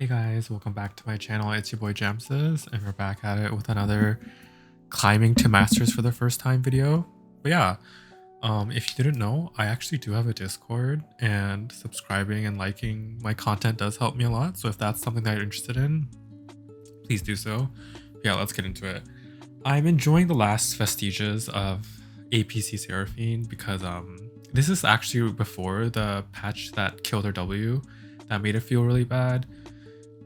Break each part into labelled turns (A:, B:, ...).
A: Hey guys, welcome back to my channel. It's your boy Jamses, and we're back at it with another climbing to masters for the first time video. But yeah, if you didn't know, I actually do have a Discord, and subscribing and liking my content does help me a lot. So if that's something that you're interested in, please do so. Yeah, let's get into it. I'm enjoying the last vestiges of APC Seraphine because this is actually before the patch that killed her W that made it feel really bad.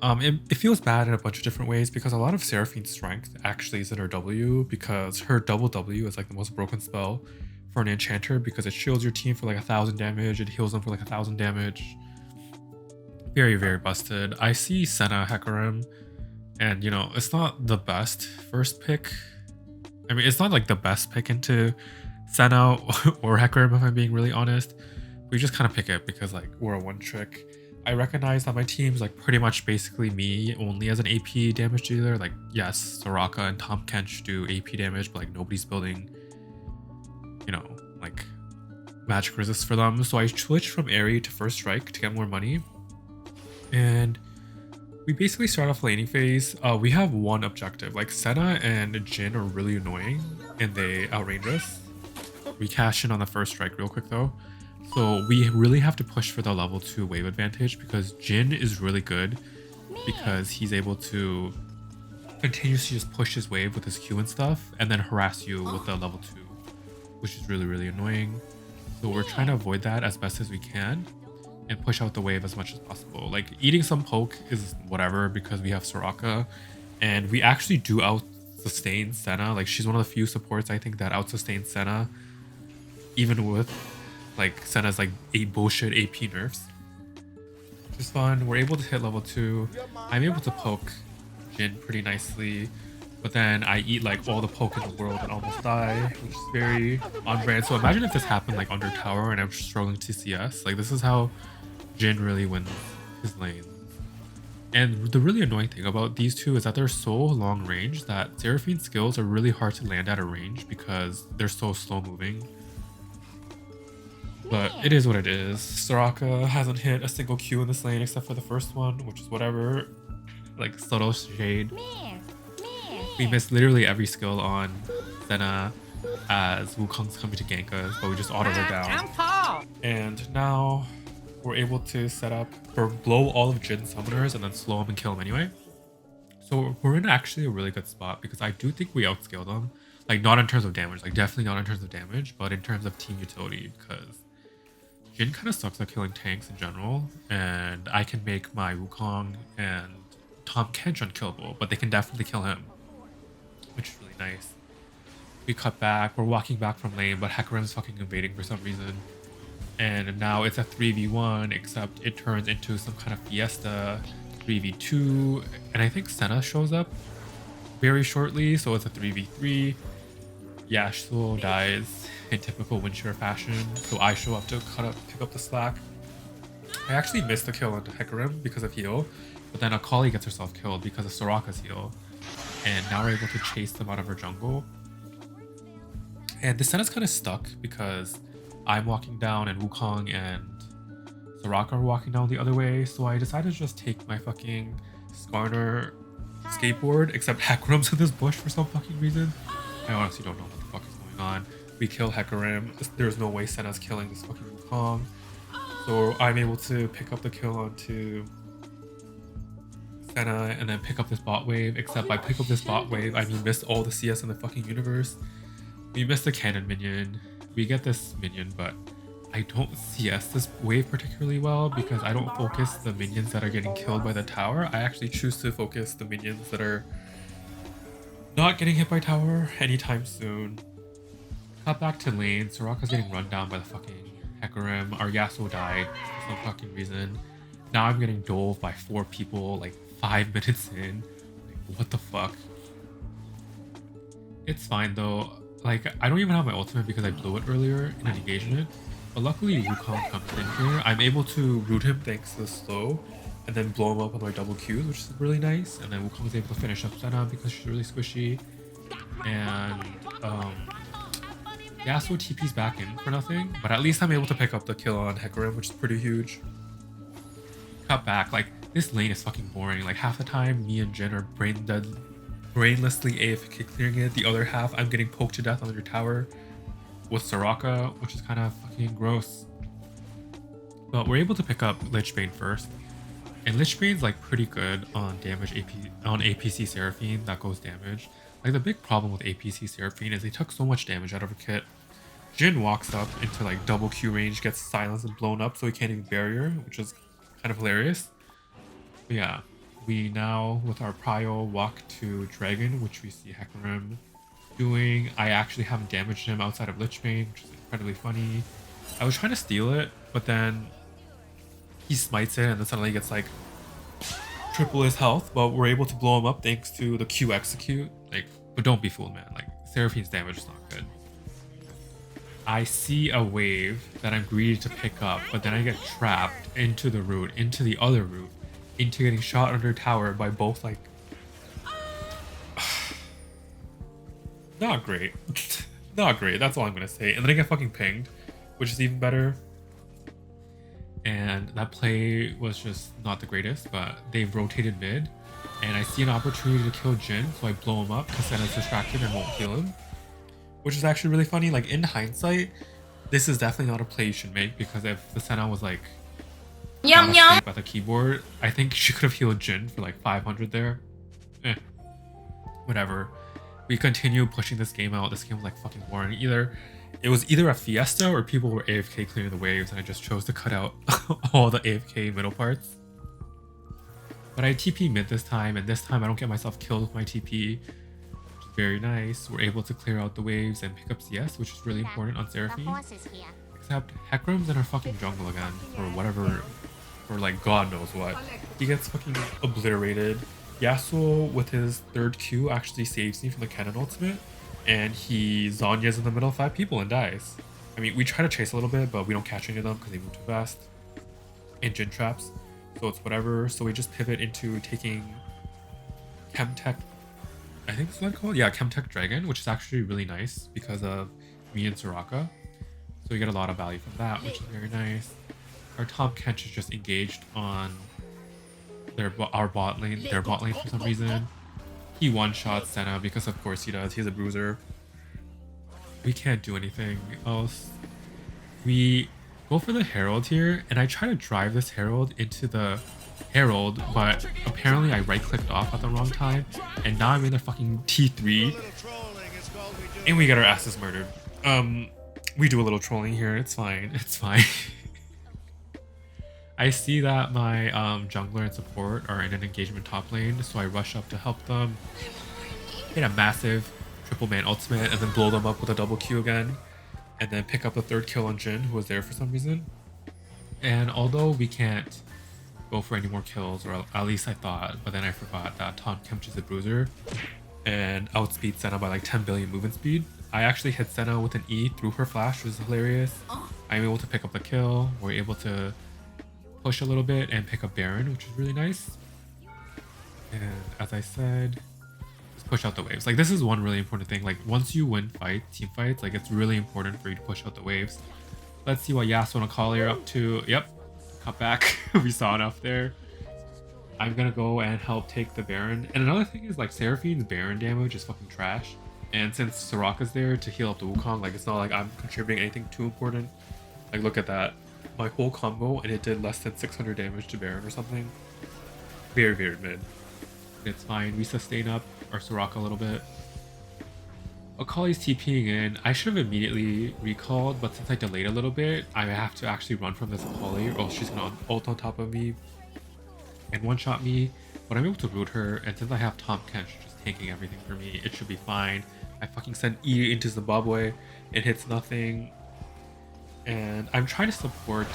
A: It feels bad in a bunch of different ways because a lot of Seraphine's strength actually is in her W, because her double W is like the most broken spell for an enchanter because it shields your team for like 1,000 damage, it heals them for like 1,000 damage. Very, very busted. I see Senna Hecarim, and you know, it's not the best first pick. I mean, it's not like the best pick into Senna or Hecarim if I'm being really honest. We just kind of pick it because like we're a one trick. I recognize that my team's like pretty much basically me only as an AP damage dealer. Like yes, Soraka and Tahm Kench do AP damage, but like nobody's building, you know, like magic resist for them. So I switched from Airy to First Strike to get more money. And we basically start off laning phase. We have one objective. Like Senna and Jin are really annoying and they outrange us. We cash in on the First Strike real quick though. So we really have to push for the level 2 wave advantage because Jin is really good because he's able to continuously just push his wave with his Q and stuff and then harass you with the level 2, which is really, really annoying. So we're trying to avoid that as best as we can and push out the wave as much as possible. Like eating some poke is whatever because we have Soraka and we actually do out sustain Senna. Like she's one of the few supports I think that out sustains Senna even with like Senna's like bullshit AP nerfs, which is fun. We're able to hit level 2. I'm able to poke Jin pretty nicely, but then I eat like all the poke in the world and almost die, which is very on brand. So imagine if this happened like under tower and I'm struggling to CS. Like this is how Jin really wins his lane. And the really annoying thing about these two is that they're so long range that Seraphine skills are really hard to land at a range because they're so slow moving. But it is what it is. Soraka hasn't hit a single Q in this lane except for the first one, which is whatever. Like subtle shade. We missed literally every skill on Senna as Wukong's coming to gank us, but we just auto her down. And now we're able to set up or blow all of Jin's summoners and then slow him and kill him anyway. So we're in actually a really good spot because I do think we outscale them. Like not in terms of damage, like definitely not in terms of damage, but in terms of team utility because Jin kind of sucks at killing tanks in general, and I can make my Wukong and Tahm Kench unkillable, but they can definitely kill him, which is really nice. We cut back, we're walking back from lane, but Hecarim's fucking invading for some reason. And now it's a 3v1, except it turns into some kind of fiesta 3v2, and I think Senna shows up very shortly, so it's a 3v3. Yasuo dies in typical Windshare fashion, so I show up to pick up the slack. I actually missed the kill on Hecarim because of heal, but then Akali gets herself killed because of Soraka's heal, and now we're able to chase them out of her jungle. And the Senna's kind of stuck because I'm walking down and Wukong and Soraka are walking down the other way, so I decided to just take my fucking Skarner skateboard, except Hecarim's in this bush for some fucking reason. I honestly don't know what the fuck is going on. We kill Hecarim. There's no way Senna's killing this fucking Wukong. So I'm able to pick up the kill onto Senna and then pick up this bot wave, except by pick up this bot wave, I mean miss all the CS in the fucking universe. We missed the cannon minion. We get this minion, but I don't CS this wave particularly well because I don't focus the minions that are getting killed by the tower. I actually choose to focus the minions that are not getting hit by tower anytime soon. Cut back to lane. Soraka's getting run down by the fucking Hecarim. Our Yasuo died for some fucking reason. Now I'm getting doled by 4 people like 5 minutes in. Like, what the fuck? It's fine though. Like, I don't even have my ultimate because I blew it earlier in an engagement. But luckily Wukong comes in here. I'm able to root him thanks to the slow and then blow him up with my double Qs, which is really nice. And then Wukong was able to finish up Senna because she's really squishy. And Yasuo TP's back in for nothing, but at least I'm able to pick up the kill on Hecarim, which is pretty huge. Cut back, like This lane is fucking boring. Like half the time, me and Jin are brainlessly AFK clearing it. The other half, I'm getting poked to death on your tower with Soraka, which is kind of fucking gross. But we're able to pick up Lichbane first. And Lichbane's like pretty good on damage on APC Seraphine that goes damage. Like the big problem with APC Seraphine is they took so much damage out of her kit. Jin walks up into like double Q range, gets silenced and blown up so he can't even barrier, which is kind of hilarious. But yeah, we now with our prio walk to Dragon, which we see Hecarim doing. I actually haven't damaged him outside of Lichbane, which is incredibly funny. I was trying to steal it, but then he smites it and then suddenly gets like triple his health, but we're able to blow him up thanks to the Q execute. Like, but don't be fooled, man. Like, Seraphine's damage is not good. I see a wave that I'm greedy to pick up, but then I get trapped into the root, into the other root, into getting shot under tower by both, like... not great. Not great, that's all I'm gonna say. And then I get fucking pinged, which is even better. And that play was just not the greatest, but they've rotated mid. And I see an opportunity to kill Jin, so I blow him up because Senna's distracted and won't kill him. Which is actually really funny. Like, in hindsight, this is definitely not a play you should make, because if the Senna was like
B: Yum yum
A: at the keyboard, I think she could have healed Jin for like 500 there. Whatever. We continue pushing this game out. This game was like fucking boring. It was either a fiesta or people were AFK clearing the waves, and I just chose to cut out all the AFK middle parts. But I TP mid this time, and this time I don't get myself killed with my TP, which is very nice. We're able to clear out the waves and pick up CS, which is really important on Seraphine. Except Hecarim's in our fucking jungle again, for whatever, for like god knows what. He gets fucking obliterated. Yasuo with his third Q actually saves me from the cannon ultimate, and he Zhonya's in the middle of 5 people and dies. I mean, we try to chase a little bit, but we don't catch any of them because they move too fast. And Jin traps, so it's whatever. So we just pivot into taking Chemtech, I think that's what it's called? Yeah, Chemtech Dragon, which is actually really nice because of me and Soraka. So we get a lot of value from that, which is very nice. Our Tahm Kench is just engaged on their bot lane for some reason. He one-shots Senna because of course he does. He's a bruiser. We can't do anything else. We go for the Herald here, and I try to drive this Herald into the Herald, but apparently I right-clicked off at the wrong time, and now I'm in the fucking T3, and we get our asses murdered. We do a little trolling here. It's fine. It's fine. I see that my jungler and support are in an engagement top lane, so I rush up to help them. Hit a massive triple man ultimate and then blow them up with a double Q again. And then pick up the third kill on Jin, who was there for some reason. And although we can't go for any more kills, or at least I thought, but then I forgot that Tahm Kench is a bruiser and outspeed Senna by like 10 billion movement speed. I actually hit Senna with an E through her flash, which is hilarious. I'm able to pick up the kill. We're able to push a little bit and pick up Baron, which is really nice. And as I said, just push out the waves. Like, this is one really important thing. Like, once you win team fights, like, it's really important for you to push out the waves. Let's see what Yasuo and Akali are up to. Yep, cut back. We saw enough there. I'm gonna go and help take the Baron. And another thing is, like, Seraphine's Baron damage is fucking trash. And since Soraka's there to heal up the Wukong, like, it's not like I'm contributing anything too important. Like, look at that. My whole combo, and it did less than 600 damage to Baron or something. Very, very mid. It's fine. We sustain up our Soraka a little bit. Akali's TPing in. I should have immediately recalled, but since I delayed a little bit, I have to actually run from this Akali, or else she's gonna ult on top of me and one-shot me. But I'm able to root her, and since I have Tahm Kench just tanking everything for me, it should be fine. I fucking send E into Zimbabwe. It hits nothing. And I'm trying to support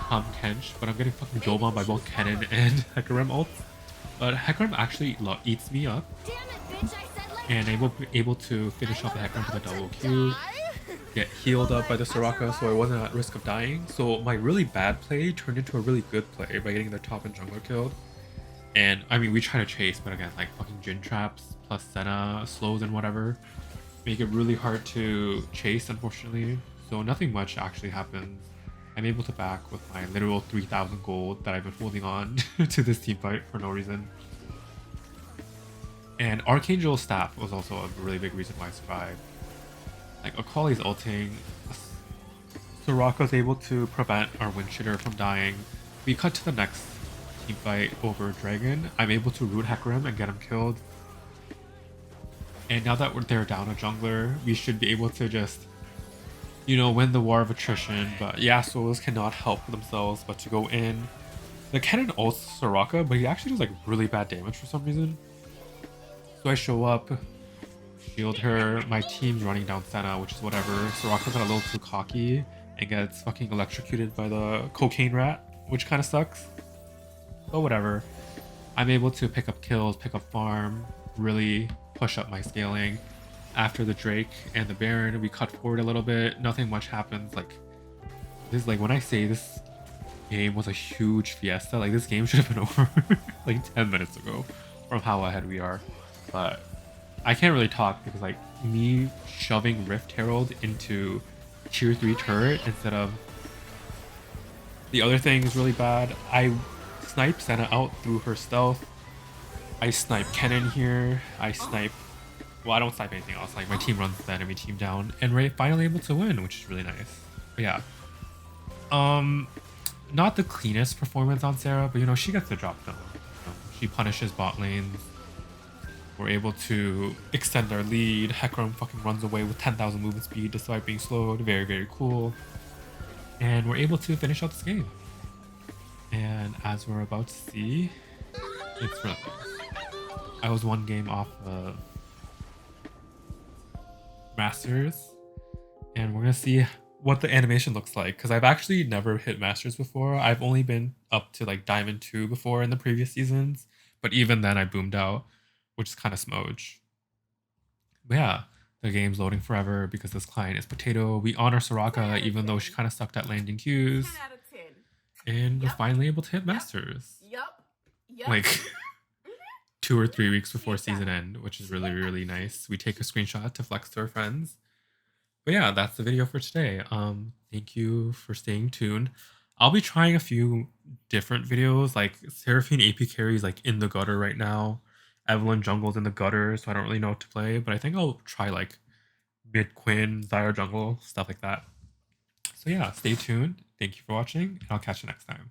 A: Tahm Kench, but I'm getting fucking dual bombed by both Kennen and Hecarim ults. But Hecarim actually eats me up, and I'm able to finish off the Hecarim with a double Q, get healed up by the Soraka, so I wasn't at risk of dying. So my really bad play turned into a really good play by getting the top and jungler killed. And I mean, we try to chase, but again, like fucking Jin traps plus Senna slows and whatever make it really hard to chase, unfortunately. So nothing much actually happens. I'm able to back with my literal 3,000 gold that I've been holding on to this team fight for no reason. And Archangel's staff was also a really big reason why I survived. Like, Akali's ulting, Soraka's able to prevent our Windshitter from dying. We cut to the next team fight over Dragon. I'm able to root Hecarim and get him killed. And now that they're down a jungler, we should be able to just, you know, win the war of attrition. But Yasuo's cannot help themselves but to go in. The cannon ults Soraka, but he actually does like really bad damage for some reason. So I show up, shield her, my team's running down Senna, which is whatever. Soraka got a little too cocky and gets fucking electrocuted by the cocaine rat, which kind of sucks. But whatever. I'm able to pick up kills, pick up farm, really push up my scaling. After the Drake and the Baron, we cut forward a little bit. Nothing much happens. Like, this is like, when I say this game was a huge fiesta, like this game should have been over like 10 minutes ago from how ahead we are. But I can't really talk because like me shoving Rift Herald into tier 3 turret instead of the other thing is really bad. I snipe Senna out through her stealth. I snipe Kennen here. I snipe, well, I don't snipe anything else. Like my team runs the enemy team down and we're finally able to win, which is really nice. But yeah. Not the cleanest performance on Sarah, but you know, she gets the job done. You know, she punishes bot lanes. We're able to extend our lead. Hecarim fucking runs away with 10,000 movement speed despite being slowed. Very, very cool. And we're able to finish out this game. And as we're about to see, it's really nice. I was one game off of Masters. And we're going to see what the animation looks like. Because I've actually never hit Masters before. I've only been up to like Diamond 2 before in the previous seasons. But even then I boomed out, which is kind of smudge. But yeah, the game's loading forever because this client is Potato. We honor Soraka even though she kind of sucked at landing Qs. And we're finally able to hit Masters. Like 2 or 3 weeks before season end, which is really, really nice. We take a screenshot to flex to our friends. But yeah, that's the video for today. Thank you for staying tuned. I'll be trying a few different videos. Like Seraphine AP carry is like in the gutter right now. Evelyn jungle's in the gutter, so I don't really know what to play. But I think I'll try like mid Quinn, Zyra jungle, stuff like that. So yeah, stay tuned. Thank you for watching, and I'll catch you next time.